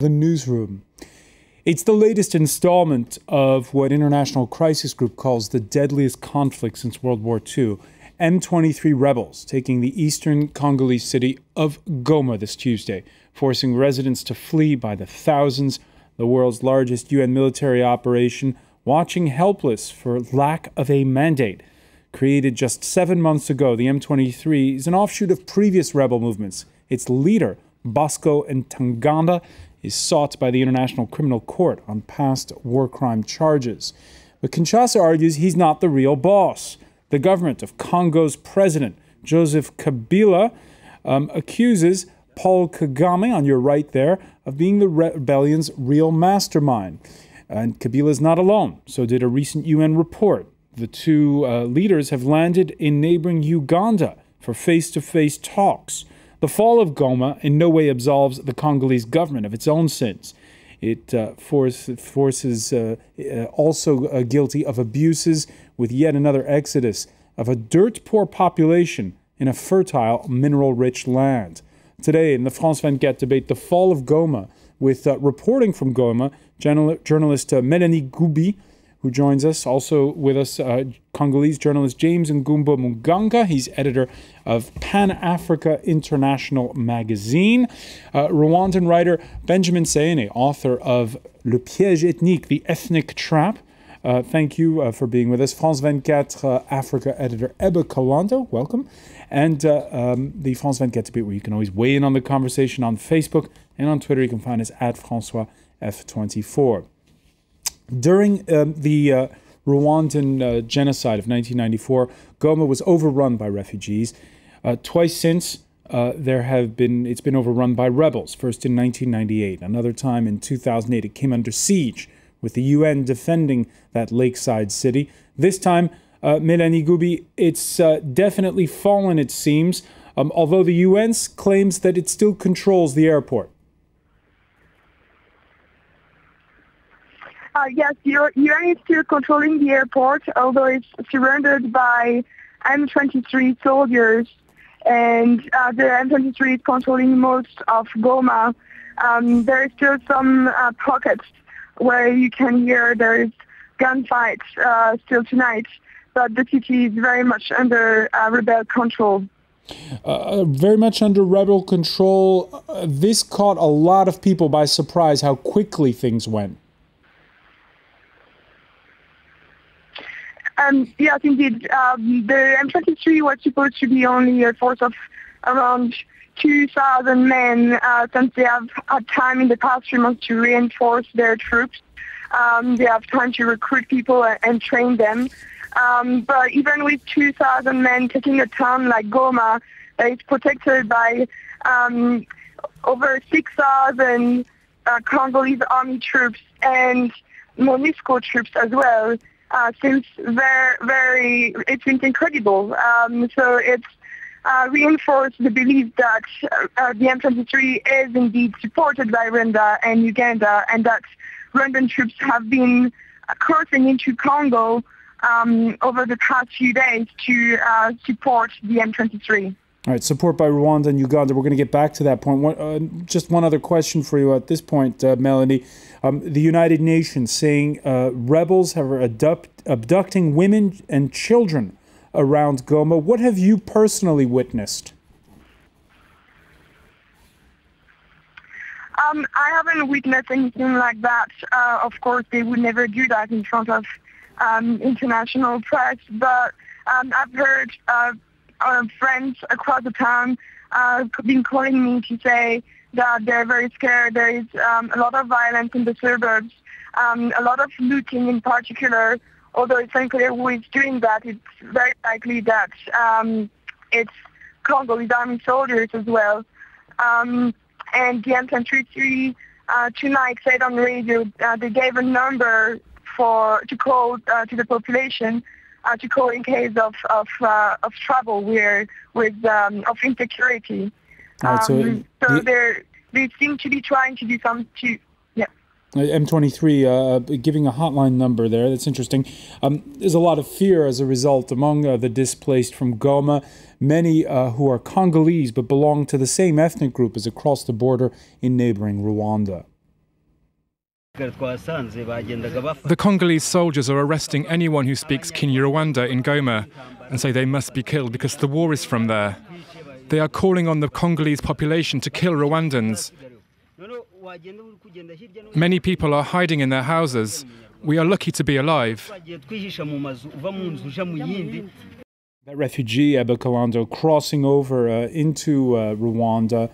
The newsroom. It's the latest installment of what International Crisis Group calls the deadliest conflict since World War II. M23 rebels taking the eastern Congolese city of Goma this Tuesday, forcing residents to flee by the thousands. The world's largest UN military operation, watching helpless for lack of a mandate. Created just 7 months ago, the M23 is an offshoot of previous rebel movements. Its leader, Bosco Ntaganda, is sought by the International Criminal Court on past war crime charges. But Kinshasa argues he's not the real boss. The government of Congo's president, Joseph Kabila, accuses Paul Kagame, on your right there, of being the rebellion's real mastermind. And Kabila is not alone, so did a recent UN report. The two leaders have landed in neighboring Uganda for face-to-face talks. The fall of Goma in no way absolves the Congolese government of its own sins. It forces also guilty of abuses with yet another exodus of a dirt-poor population in a fertile, mineral-rich land. Today in the France 24 debate, the fall of Goma, with reporting from Goma, journalist Mélanie Goubi, who joins us. Also with us, Congolese journalist James Ngumba Muganga. He's editor of Pan-Africa International magazine. Rwandan writer Benjamin Sayene, author of Le Piège ethnique, The Ethnic Trap. Thank you for being with us. France 24 Africa editor Ebba Kalanda, welcome. And the France 24 debate, where you can always weigh in on the conversation on Facebook and on Twitter. You can find us at François F24. During the Rwandan genocide of 1994, Goma was overrun by refugees. Twice since, it's been overrun by rebels, first in 1998. Another time in 2008, it came under siege, with the UN defending that lakeside city. This time, Mélanie Goubi, it's definitely fallen, it seems, although the UN claims that it still controls the airport. Yes, UN is still controlling the airport, although it's surrounded by M23 soldiers, and the M23 is controlling most of Goma. There are still some pockets where you can hear there is gunfights still tonight, but the city is very much under rebel control. Very much under rebel control. This caught a lot of people by surprise, how quickly things went. Yes, indeed. The M23 was supposed to be only a force of around 2,000 men, since they have had time in the past 3 months to reinforce their troops. They have time to recruit people and train them. But even with 2,000 men taking a town like Goma, that is protected by over 6,000 Congolese army troops and MONUSCO troops as well, seems it's incredible. So it's reinforced the belief that the M23 is indeed supported by Rwanda and Uganda, and that Rwandan troops have been crossing into Congo over the past few days to support the M23. All right, support by Rwanda and Uganda. We're going to get back to that point. Just one other question for you at this point, Melanie. The United Nations saying rebels are abducting women and children around Goma. What have you personally witnessed? I haven't witnessed anything like that. Of course, they would never do that in front of international press, but I've heard friends across the town been calling me to say that they're very scared. There is a lot of violence in the suburbs, a lot of looting in particular. Although it's unclear who is doing that, it's very likely that it's Congolese army soldiers as well. And the M23 tonight said on the radio they gave a number to call to the population, to call in case of trouble of insecurity. So they seem to be trying to do something. Yeah. M23 giving a hotline number there. That's interesting. There's a lot of fear as a result among the displaced from Goma. Many who are Congolese but belong to the same ethnic group as across the border in neighboring Rwanda. The Congolese soldiers are arresting anyone who speaks Kinyarwanda in Goma and say they must be killed because the war is from there. They are calling on the Congolese population to kill Rwandans. Many people are hiding in their houses. We are lucky to be alive. That refugee, Ebba Kalando, crossing over into Rwanda.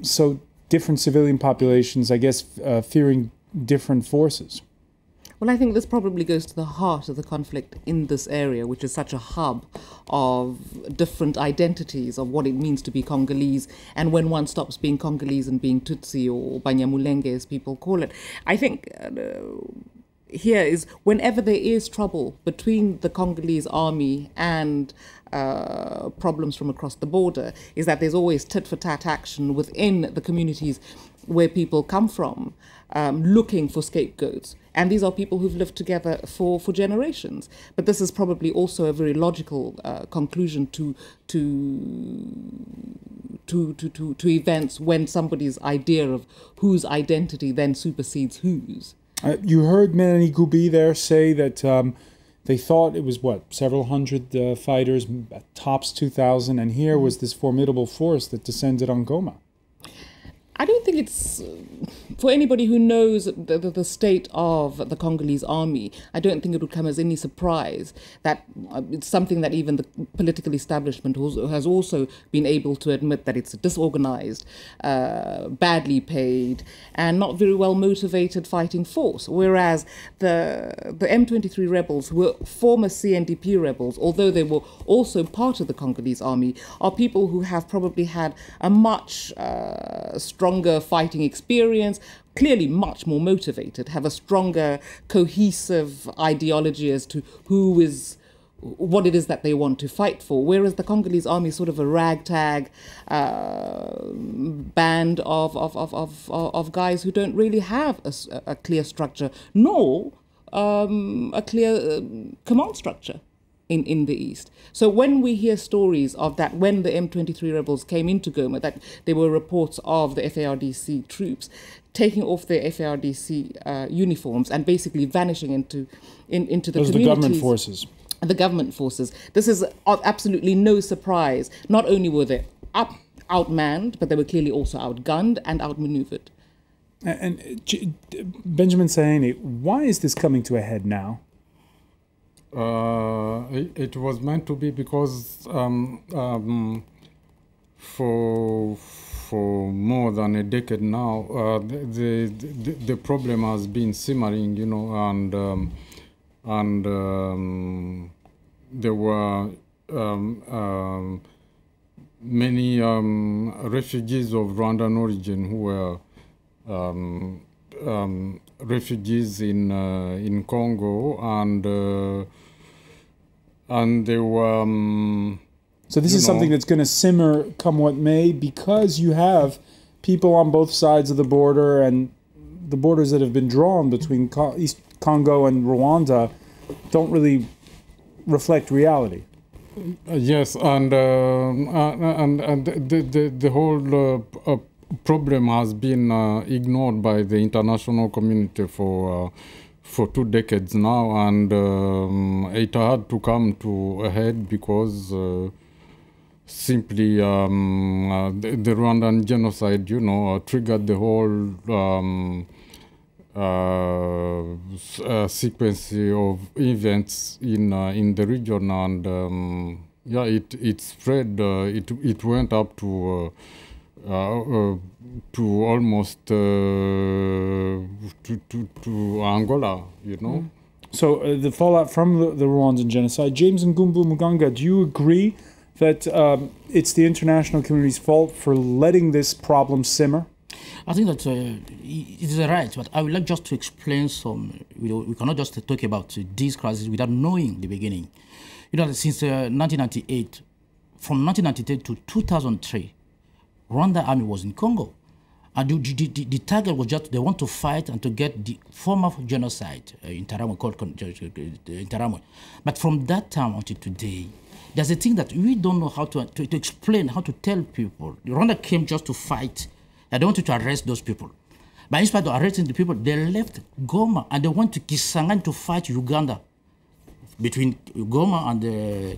So different civilian populations, I guess, fearing different forces. Well, I think this probably goes to the heart of the conflict in this area, which is such a hub of different identities of what it means to be Congolese, and when one stops being Congolese and being Tutsi or Banyamulenge, as people call it. I think here is whenever there is trouble between the Congolese army and problems from across the border, is that there's always tit-for-tat action within the communities where people come from, looking for scapegoats. And these are people who've lived together for generations. But this is probably also a very logical conclusion to events when somebody's idea of whose identity then supersedes whose. You heard Melanie Gubi there say that they thought it was, several hundred fighters, tops 2,000, and here was this formidable force that descended on Goma. I don't think it's, for anybody who knows the state of the Congolese army, I don't think it would come as any surprise that it's something that even the political establishment has also been able to admit, that it's a disorganized, badly paid, and not very well motivated fighting force. Whereas the M23 rebels were former CNDP rebels, although they were also part of the Congolese army, are people who have probably had a much stronger fighting experience, clearly much more motivated, have a stronger cohesive ideology as to what it is that they want to fight for, whereas the Congolese army is sort of a ragtag band of guys who don't really have a clear structure, nor a clear command structure in the East. So when we hear stories of that, when the M23 rebels came into Goma, that there were reports of the FARDC troops taking off their FARDC uniforms and basically vanishing into the communities. The government forces. The government forces. This is absolutely no surprise. Not only were they outmanned, but they were clearly also outgunned and outmaneuvered. And Benjamin Sayeni, why is this coming to a head now? It was meant to be because for more than a decade now, the problem has been simmering, and there were many refugees of Rwandan origin who were refugees in Congo, and they were. So this is something that's going to simmer come what may, because you have people on both sides of the border, and the borders that have been drawn between East Congo and Rwanda don't really reflect reality. Yes, and the whole problem has been ignored by the international community for 2 decades now, and it had to come to a head because simply the Rwandan genocide, triggered the whole sequence of events in the region, and it spread. It went up to almost to Angola, So the fallout from the Rwandan genocide. James Ngumbu Muganga, do you agree that it's the international community's fault for letting this problem simmer? I think that it is right, but I would like just to explain some. We cannot just talk about this crisis without knowing the beginning. Since 1998, from 1998 to 2003, Rwanda army was in Congo, and the target was just they want to fight and to get the form of genocide in Taramwe, called Taramwe. But from that time until today, there's a thing that we don't know how to explain, how to tell people. Rwanda came just to fight. They wanted to arrest those people. But in spite of arresting the people, they left Goma and they went to Kisangani to fight Uganda. Between Goma and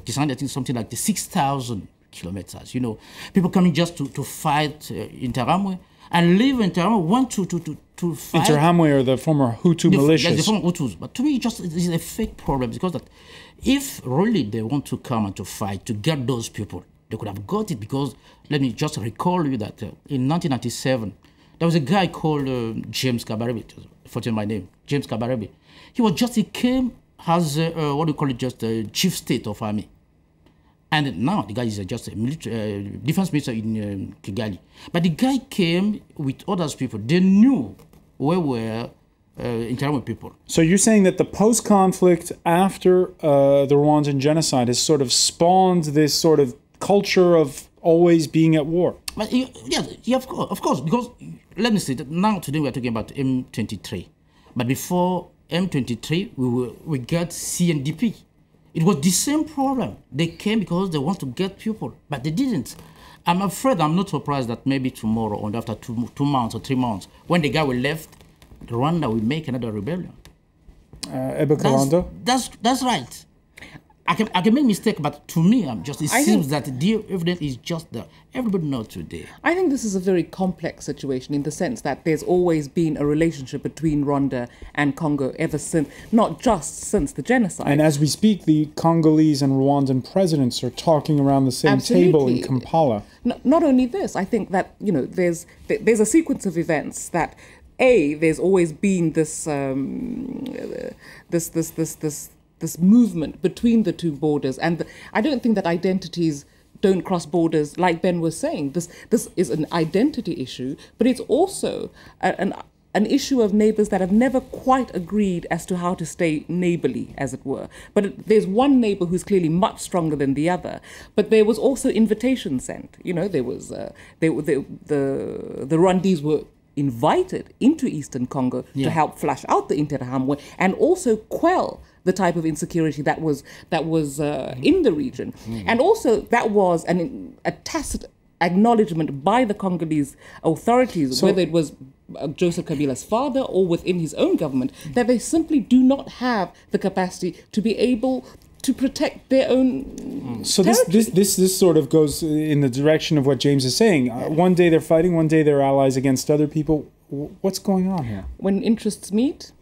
Kisangani, I think something like 6,000 kilometers. You know, people coming just to fight Interahamwe and leave Interahamwe, want to fight. Interahamwe are the former Hutu militias. Yes, the former Hutus. But to me, it is a fake problem, because that if really they want to come and to fight to get those people, they could have got it. Because let me just recall you that in 1997, there was a guy called James Kabarebe, forgetting my name, James Kabarebe. He came as what do you call it, just a chief state of army. And now the guy is just a military, defense minister in Kigali. But the guy came with other people. They knew where were Interahamwe people. So you're saying that the post-conflict after the Rwandan genocide has sort of spawned this sort of culture of always being at war? But yeah, of course, because let me say that now today we are talking about M23. But before M23, we got CNDP. It was the same problem. They came because they want to get people, but they didn't. I'm afraid, I'm not surprised that maybe tomorrow or after 2 months or 3 months, when the guy will left, Rwanda will make another rebellion. Eba Kalanda? That's right. I can make mistake, but to me, it seems that the evidence is just there. Everybody knows today. I think this is a very complex situation in the sense that there's always been a relationship between Rwanda and Congo ever since, not just since the genocide. And as we speak, the Congolese and Rwandan presidents are talking around the same table in Kampala. Not only this, I think that, you know, there's a sequence of events that, there's always been this this movement between the two borders, and I don't think that identities don't cross borders, like Ben was saying. This is an identity issue, but it's also an issue of neighbors that have never quite agreed as to how to stay neighborly, as it were. But there's one neighbor who's clearly much stronger than the other. But there was also invitations sent. You know, there was the Rwandese were invited into Eastern Congo to help flush out the Interahamwe and also quell the type of insecurity that was in the region. And also that was a tacit acknowledgement by the Congolese authorities, whether it was Joseph Kabila's father or within his own government, that they simply do not have the capacity to be able to protect their own So territory. this sort of goes in the direction of what James is saying. One day they're fighting, one day they're allies against other people. What's going on here? When interests meet.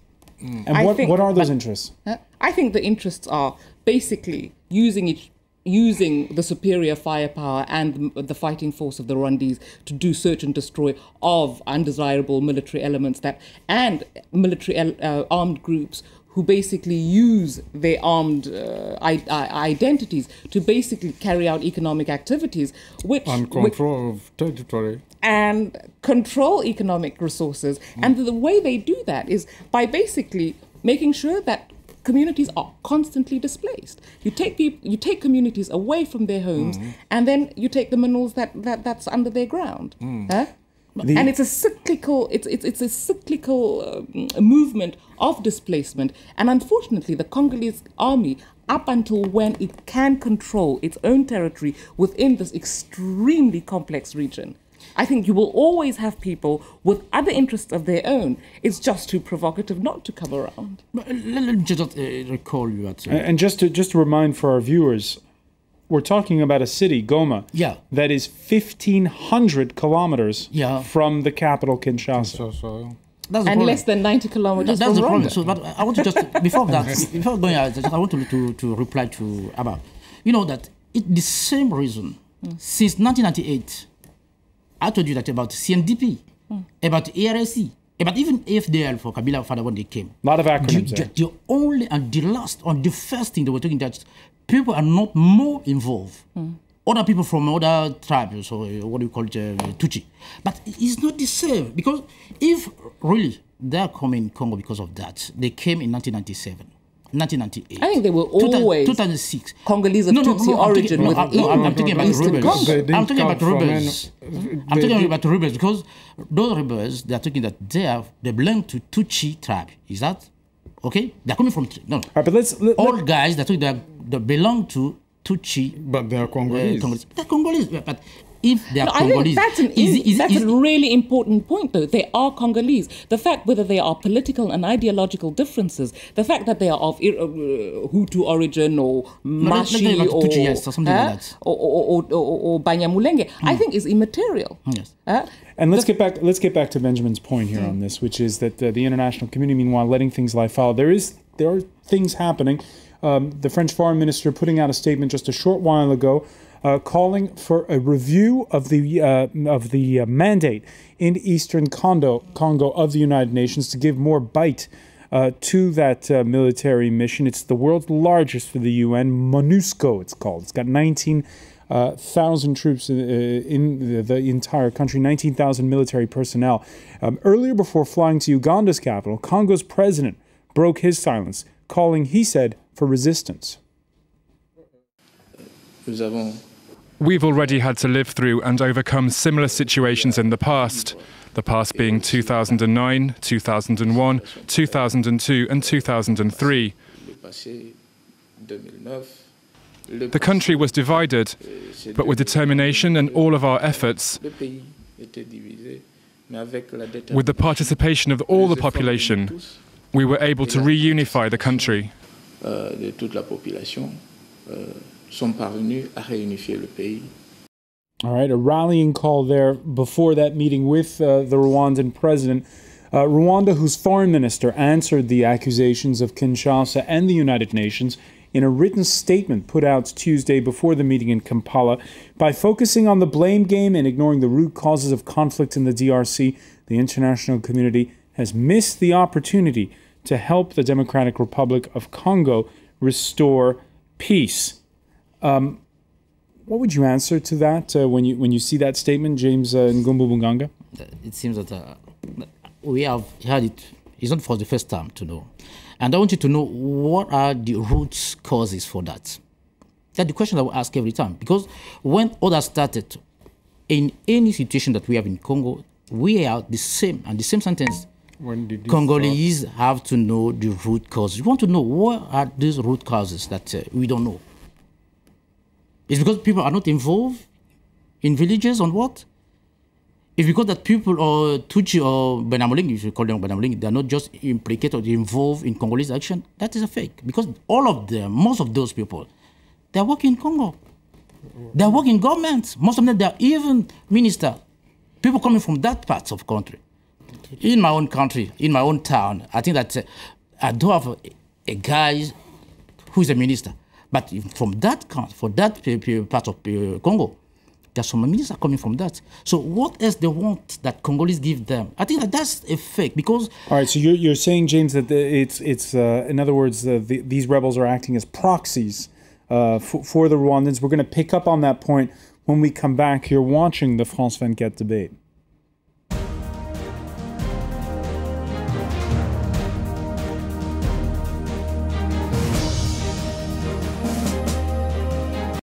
And what are those interests? I think the interests are basically using the superior firepower and the fighting force of the Rwandese to do search and destroy of undesirable military elements and military armed groups who basically use their armed identities to basically carry out economic activities, and control of territory. And control economic resources. And the way they do that is by basically making sure that communities are constantly displaced. You take communities away from their homes, and then you take the minerals that's under their ground. And it's a cyclical. It's a cyclical movement of displacement. And unfortunately, the Congolese army, up until when it can control its own territory within this extremely complex region, I think you will always have people with other interests of their own. It's just too provocative not to come around. But let me just recall you at... And just to remind for our viewers, we're talking about a city, Goma, that is 1,500 kilometers from the capital, Kinshasa. And less than 90 kilometers from Rwanda. So, but I want to just, before going out, I want to reply to Abba. You know that the same reason, since 1998, I told you that about CNDP, about ERSC, about even AFDL for Kabila father when they came. A lot of acronyms there. The only and the last, or the first thing they were talking that people are not more involved. Other people from other tribes, or what do you call it, Tutsi. But it's not the same, because if really they are coming in Congo because of that, they came in 1997. 1998. I think they were always 2006. Congolese of Tutsi origin. I'm talking about rebels. I'm talking about rebels. I'm talking about rebels because those rebels, they are talking that they belong to Tutsi tribe. Is that okay? They're coming from no. Right, but all guys that they belong to Tutsi. But they are Congolese. They're Congolese. But if they are No, I think Congolese, that's a really important point, though. They are Congolese. The fact whether they are political and ideological differences, the fact that they are of Hutu origin or Mashi or Banyamulenge, I think is immaterial. Yes. And let's get back to Benjamin's point here on this, which is that the international community, meanwhile, letting things lie fallow. There are things happening. The French foreign minister putting out a statement just a short while ago, calling for a review of the mandate in Eastern Congo of the United Nations to give more bite to that military mission. It's the world's largest for the UN, MONUSCO it's called. It's got 19,000 troops in the entire country, 19,000 military personnel. Earlier, before flying to Uganda's capital, Congo's president broke his silence, calling, he said, for resistance. We've already had to live through and overcome similar situations in the past being 2009, 2001, 2002 and 2003. The country was divided, but with determination and all of our efforts, with the participation of all the population, we were able to reunify the country. All right, a rallying call there before that meeting with the Rwandan president. Rwanda, whose foreign minister answered the accusations of Kinshasa and the United Nations in a written statement put out Tuesday before the meeting in Kampala. By focusing on the blame game and ignoring the root causes of conflict in the DRC, the international community has missed the opportunity to help the Democratic Republic of Congo restore peace. What would you answer to that when you see that statement, James Ngumbu Bunganga? It seems that we have had it. It's not for the first time to know. And I want you to know what are the root causes for that. That's the question I will ask every time. Because when others started, in any situation that we have in Congo, we are the same, and the same sentence. When did Congolese have to know the root causes. We want to know what are these root causes that we don't know. It's because people are not involved in villages on what? It's because that people or Tutsi or Banyamulenge, if you call them Banyamulenge, they are not just implicated or involved in Congolese action. That is a fake. Because all of them, most of those people, they are working in Congo. They are working in governments. Most of them, they are even ministers. People coming from that part of the country. In my own country, in my own town, I think that I do have a guy who is a minister. But from that country, for that part of Congo, there's some ministers coming from that. So what else they want that Congolese give them? I think that that's a fake because... All right, so you're saying, James, that it's in other words, these rebels are acting as proxies for the Rwandans. We're going to pick up on that point when we come back. You're watching the France 24 debate.